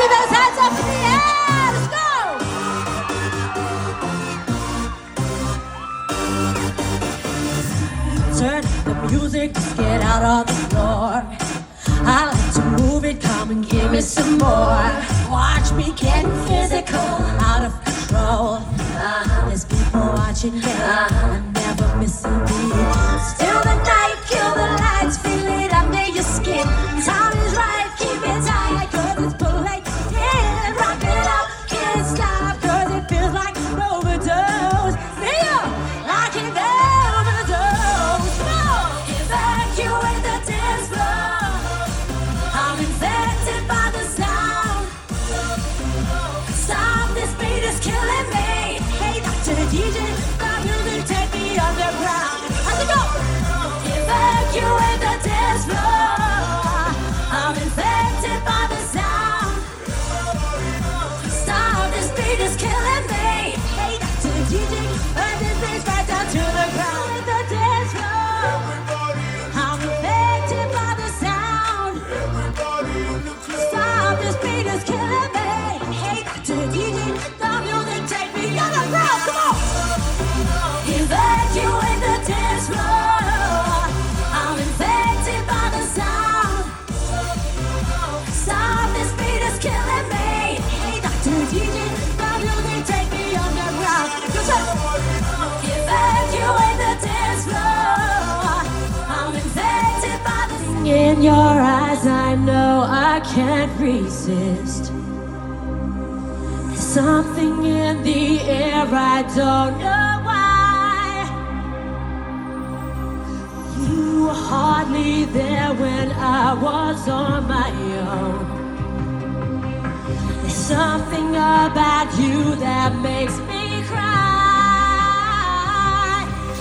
Wave those hands up in the air. Let's go. Turn the music, let's get out on the floor. I like to move it, come and give me some more. Watch me get physical, out of control. There's people watching me, I'm never missing beat. Still the night, kill the lights, feel it under your skin. Time is right, keep it tight, cause it's polite. Yeah, rock it out, can't stop, cause it feels like an overdose. Feel like an overdose. No, evacuate the dance floor. I'm infected by the sound. Stop, this beat is killing me. Hey, Dr. DJ, the music take me underground. How's it go? Evacuate the dance floor. I'm infected by the sound. Stop, this beat is killing me. Hey, Dr. DJ, and this beat's right down to the ground. The dance floor. I'm infected by the sound. Stop, this beat is killing me. Hey, Dr. DJ, the music take me underground. Come on. Evacuate the dance floor. I'm infected by the sound. Stop, this beat is killing me. Hey, Dr. DJ, the music take me underground. Evacuate the dance floor. I'm infected by the sound. In your eyes, I know I can't resist. There's something in the air, I don't know why. You were hardly there when I was on my own. There's something about you that makes me cry.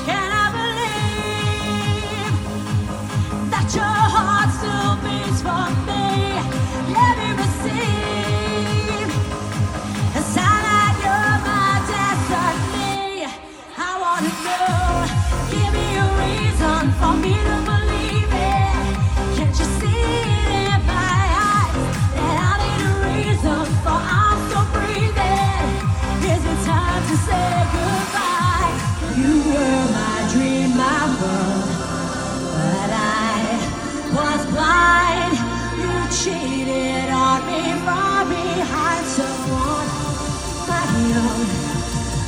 Can I believe that your heart still beats for me? Let me receive a sign that you're my destiny. I wanna know, give me a reason for me to believe it. Can't you see it in my eyes that I need a reason for I'm still breathing? Is it time to say goodbye? You were my dream, my world, but I was blind. You cheated on me from behind someone my own.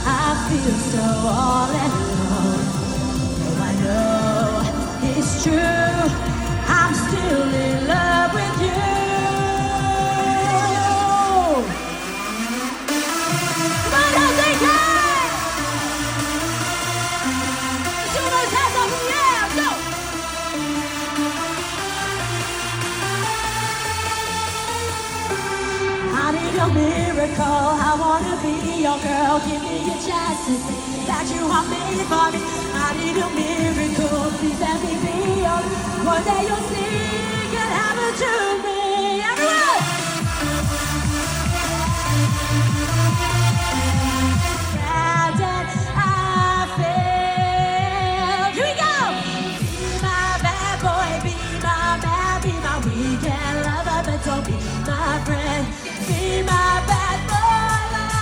I feel so all alone. Oh, I know it's true. I'm still in love with you. Come on, Helsinki! Let's do those hands up in the air. Let's go! I need a miracle. I wanna be your girl. Give me a chance to see that you are made for me. I need a miracle. Please let me be yours. One day you'll see it can happen to me. Everyone! Brandon, I feel. Here we go! Be my bad boy. Be my man. Be my weekend lover. But don't be my friend. Be my bad boy.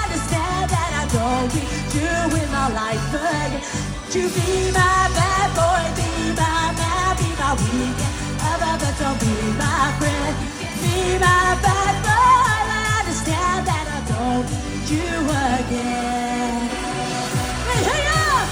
Understand that I don't need you in my life again. You be my bad boy, be my man, be my weekend lover, but don't be my friend. Be my bad boy. Understand that I don't need you again. Hey, hey, up!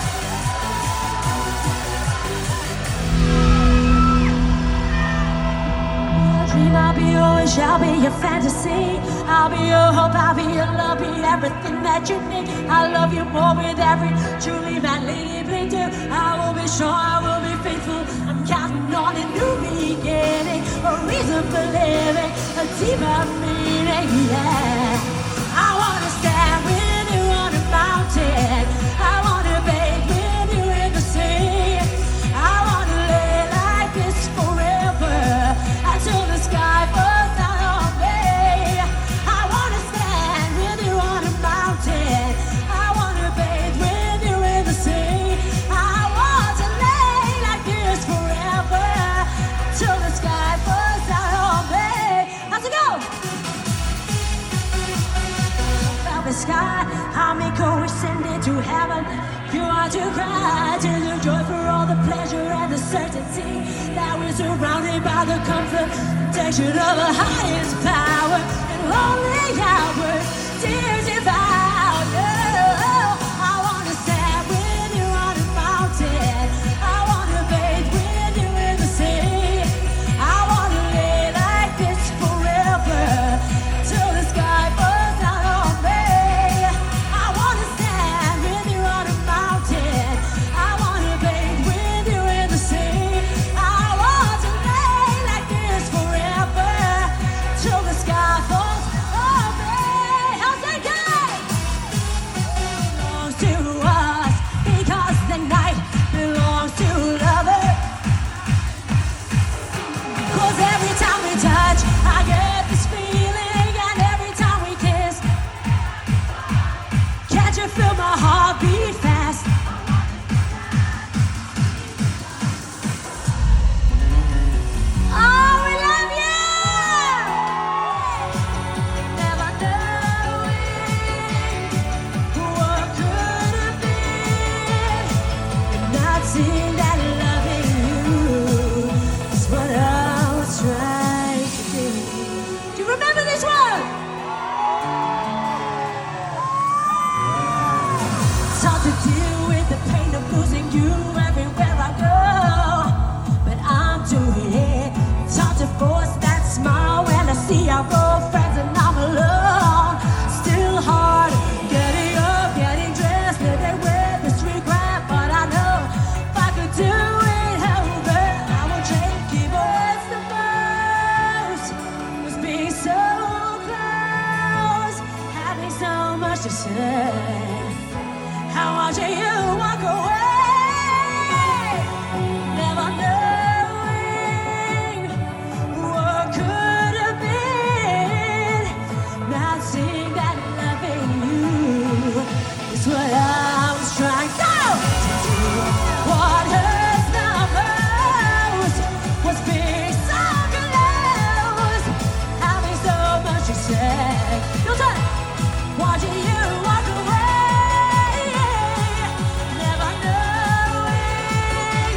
Dream I'll be your wish, I'll be your fantasy. I'll be your hope, I'll be your love, be everything that you need. I love you more with every truly manly thing do. I will be sure, I will be faithful. I'm counting on a new beginning, a reason for living, a deeper meaning, yeah. I wanna stand with you on a mountain. I wanna bathe with you in the sea. I wanna lay like this forever until the sky falls out on me. I wanna stand with you on a mountain. I wanna bathe with you in the sea. I want to lay like this forever until the sky falls out on me. How's it go? make a wish, send it to heaven. You are to cry to the joy for all the pleasure and the certainty that we're surrounded by the comfort and protection of a highest power. And only hours, tears devour. I wanna stand with you on a mountain. I wanna bathe with you in the sea. I wanna live like this forever till the sky falls down on me. I wanna stand with you on a mountain. I wanna bathe with you in the sea. I want to lay like this forever till the sky falls on me. Helsinki belongs to us because the night belongs to lovers. 'Cause every time we touch, I get this feeling, and every time we kiss, can't you feel my heart beat fast? Oh, we love you! Never knowing what could have been, not seeing that loving you is what I was trying to do. Do you remember this one? It's hard to deal with the pain of losing you everywhere I go, but I'm doing it. It's hard to force that smile when I see our old friends and I'm alone. Still hard getting up, getting dressed, living with this regret, but I know if I could do it over, I would change. Give what's the most was being so close, having so much to say. How watching you walk away, never knowing what could have been, not seeing that loving you is what I was trying to do. What hurts the most was being so close, having so much to say. Your turn. Watching you walk away, never knowing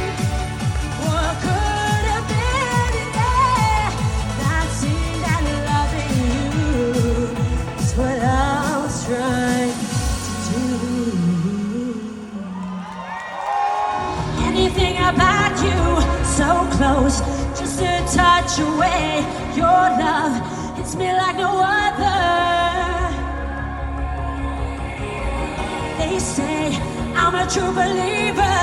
what could have been, yeah. Not seeing that loving you is what I was trying to do. Anything about you so close, just a touch away. Your love hits me like no other. They say I'm a true believer.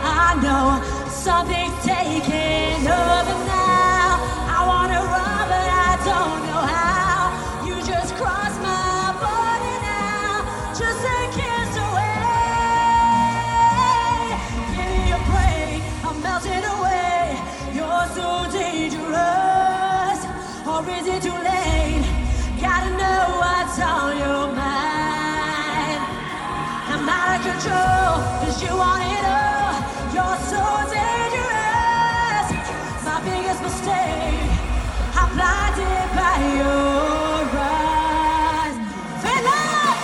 I know something's taking over now. I wanna run, but I don't know how. You just crossed my body now, just a kiss away. Give me a break, I'm melting away. You're so dangerous, or is it too late? Gotta know what's on your mind. I'm out of control, 'cause you want it all. You're so dangerous. My biggest mistake, I'm blinded by your eyes. Fill up!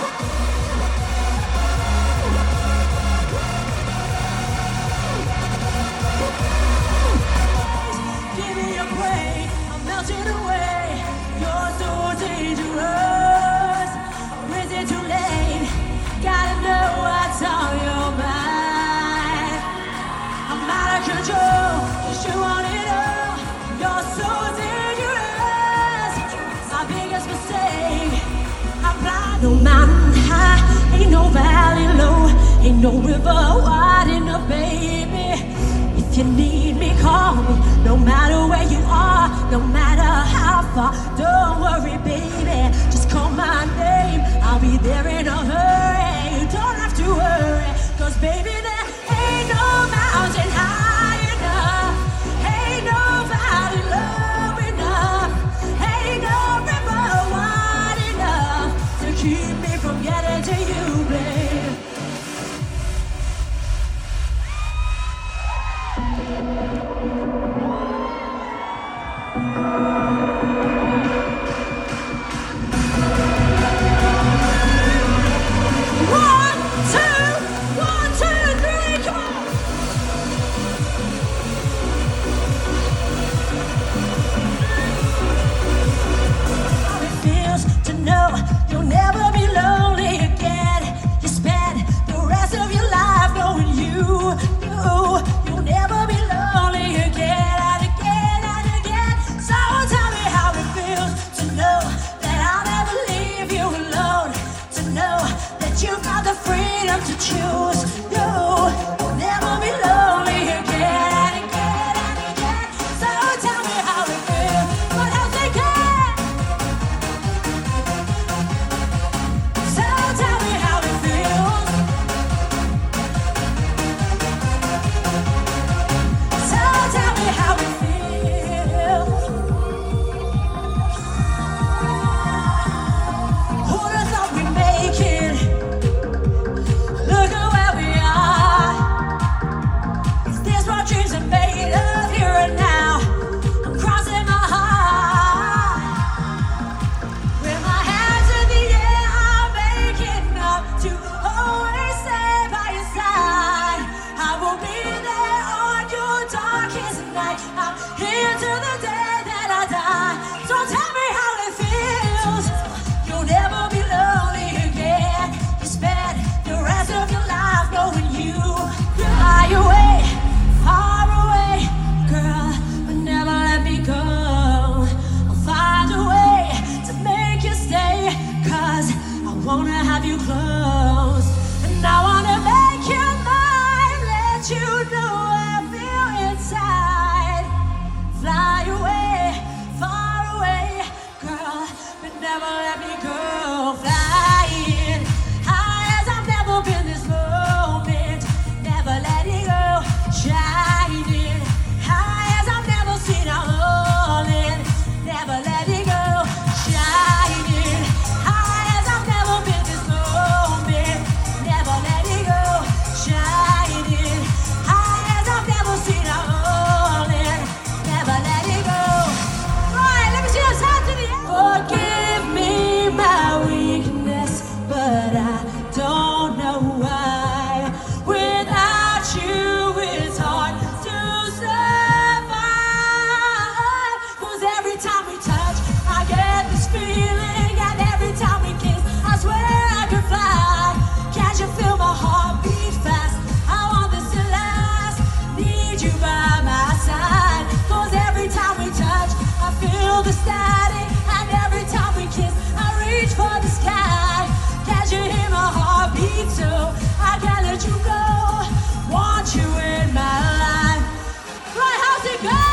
Give me a break, I'm melting away. You're so dangerous. Or is it too late? Gotta know what's on your mind. I'm out of control, 'cause you want it all. You're so dangerous. My biggest mistake, I'm blind. No mountain high, ain't no valley low, ain't no river wide enough, baby. If you need me, call me. No matter where you are, no matter how far. Don't worry, baby, just call my name. I'll be there in a hurry. You don't have to worry, 'cause baby, there ain't no mountain high enough, ain't no valley low enough, ain't no river wide enough to keep me from getting to you, babe. to choose you. You'll never be lonely again and again and again. So tell me how it feels, what else they can. So tell me how it feels. So tell me how it feels. Who'd have thought we'd make it? Look at where we are. Is this what dreams are made of here and now? I'm crossing my heart. With my hands in the air, I'm making up to always stay by your side. I will be there on your darkest night. I'm here till the day that I die. So tell me how it feels. You'll never be lonely again. You spend the rest of your life knowing you fly away, far away, girl, but never let me go. I'll find a way to make you stay, 'cause I wanna have you close, and I wanna make you mine, let you know I feel inside. Fly away, far away, girl, but never let me go. Flying high as I've never been this moment, never letting go. Shining high as I've never seen a hole in, never letting go. Shining high as I've never been this moment, never letting go. Shining high as I've never seen a hole in, never letting go. Right, let me see those hands in the air. Forgive me my weakness, but I don't know why. Without you, it's hard to survive. 'Cause every time we touch, I get this feeling, and every time we kiss, I swear I could fly. Can't you feel my heart beat fast? I want this to last. Need you by my side. 'Cause every time we touch, I feel the static, and every time we kiss, I reach for the sky. Can't you hear my heart beat? So I can't let you go. Want you in my life. Right, how's it go?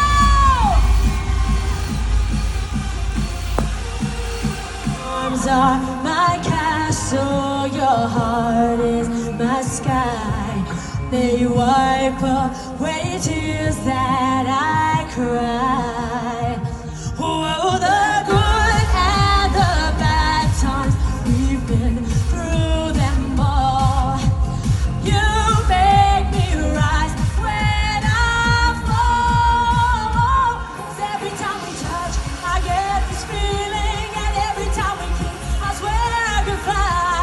Arms are my castle, your heart is my sky. They wipe away tears that I cry. Oh, the good and the bad times, we've been through them all. You make me rise when I fall. 'Cause every time we touch, I get this feeling, and every time we kiss, I swear I could fly.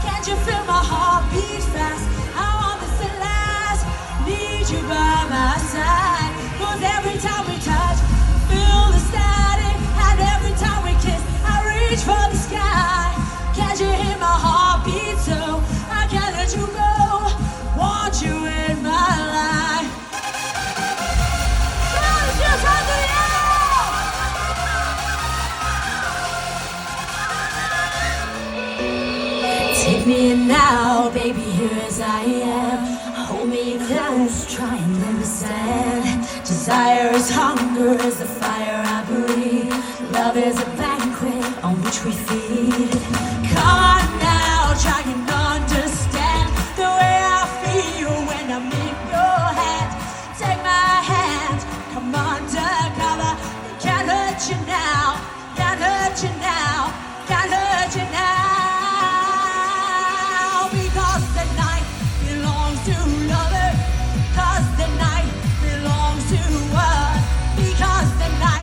Can't you feel my heart beat fast? I want this to last. Need you by my side. 'Cause every time we touch, feel the static, and every time we kiss, I reach for the sky. Can't you hear my heart beat? So I can't let you go. Want you in my life. Let's just have the air. Take me in now, baby, here as I am. Hold me close, try and understand. Desire is hunger, is the fire I breathe. Love is a banquet on which we feed.